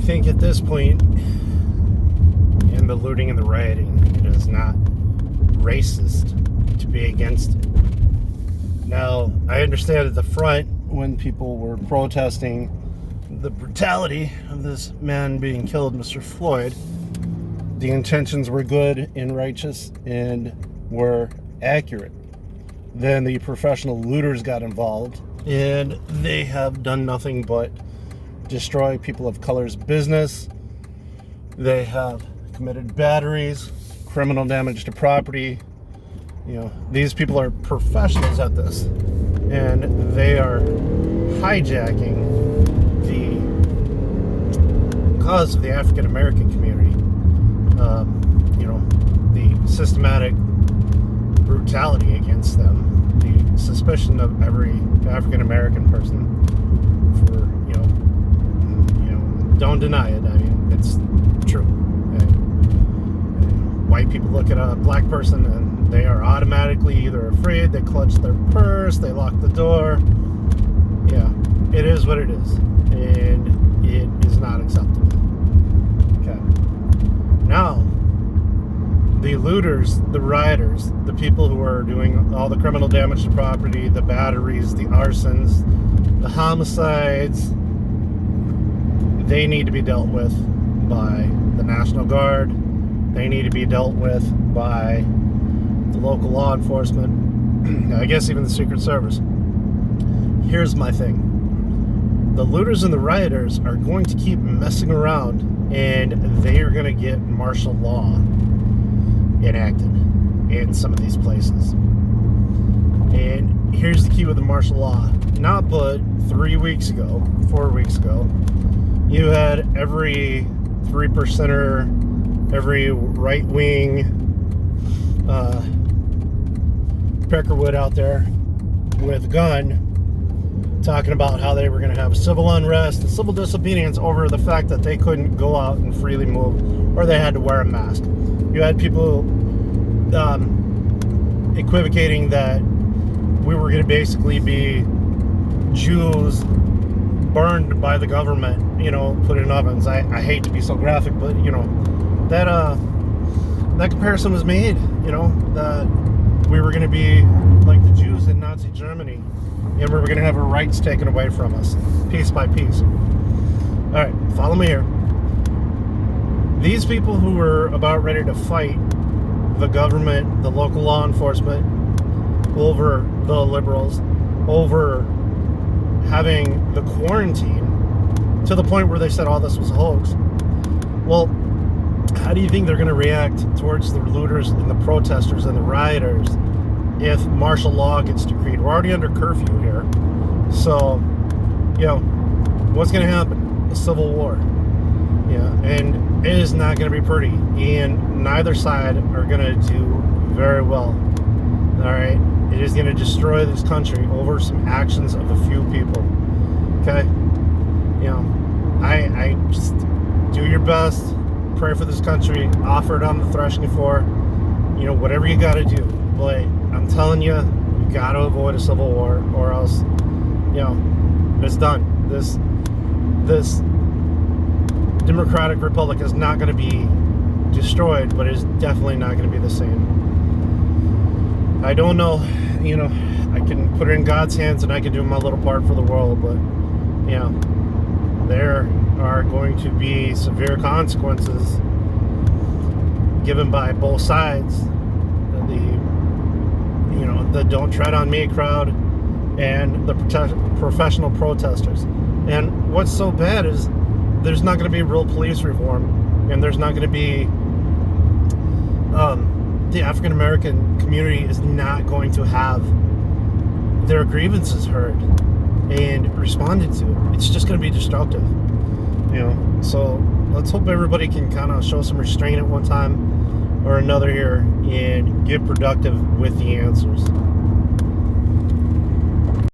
think at this point, in the looting and the rioting, it is not racist to be against it. Now, I understand at the front when people were protesting the brutality of this man being killed, Mr. Floyd, the intentions were good and righteous and were accurate. Then the professional looters got involved, and they have done nothing but destroy people of color's business. They have committed batteries, criminal damage to property. You know, these people are professionals at this, and they are hijacking the cause of the African American community. You know, the systematic brutality against them, the suspicion of every African American person for, you know, don't deny it. I mean, it's true. And white people look at a black person and they are automatically either afraid, they clutch their purse, they lock the door. Yeah, it is what it is, and it is not acceptable. Okay. Now, the looters, the rioters, the people who are doing all the criminal damage to property, the batteries, the arsons, the homicides, they need to be dealt with by the National Guard. They need to be dealt with by the local law enforcement. I guess even the Secret Service. Here's my thing. The looters and the rioters are going to keep messing around, and they are going to get martial law enacted in some of these places. And here's the key with the martial law. Not but 4 weeks ago, you had every 3%er, every right-wing Peckerwood out there with a gun talking about how they were going to have civil unrest and civil disobedience over the fact that they couldn't go out and freely move, or they had to wear a mask. You had people equivocating that we were going to basically be Jews burned by the government, you know, put in ovens. I hate to be so graphic, but, you know, that comparison was made, you know, that we were going to be like the Jews in Nazi Germany, and we were going to have our rights taken away from us, piece by piece. All right, follow me here. These people who were about ready to fight the government, the local law enforcement, over the liberals, over having the quarantine, to the point where they said all this was a hoax. Well, how do you think they're going to react towards the looters and the protesters and the rioters if martial law gets decreed? We're already under curfew here. So, you know, what's going to happen? A civil war. Yeah, and it is not going to be pretty. And neither side are going to do very well. All right? It is going to destroy this country over some actions of a few people. Okay? You know, I just do your best. Pray for this country. Offer it on the threshing floor. You know, whatever you got to do. But I'm telling you, you got to avoid a civil war, or else, you know, it's done. This Democratic Republic is not going to be destroyed, but it's definitely not going to be the same. I don't know, you know, I can put it in God's hands and I can do my little part for the world, but, you know, there are going to be severe consequences given by both sides. The Don't Tread on Me crowd and the professional protesters. And what's so bad is there's not going to be real police reform, and there's not going to be the African American community is not going to have their grievances heard and responded to. It's just going to be destructive, you know. So let's hope everybody can kind of show some restraint at one time or another here and get productive with the answers.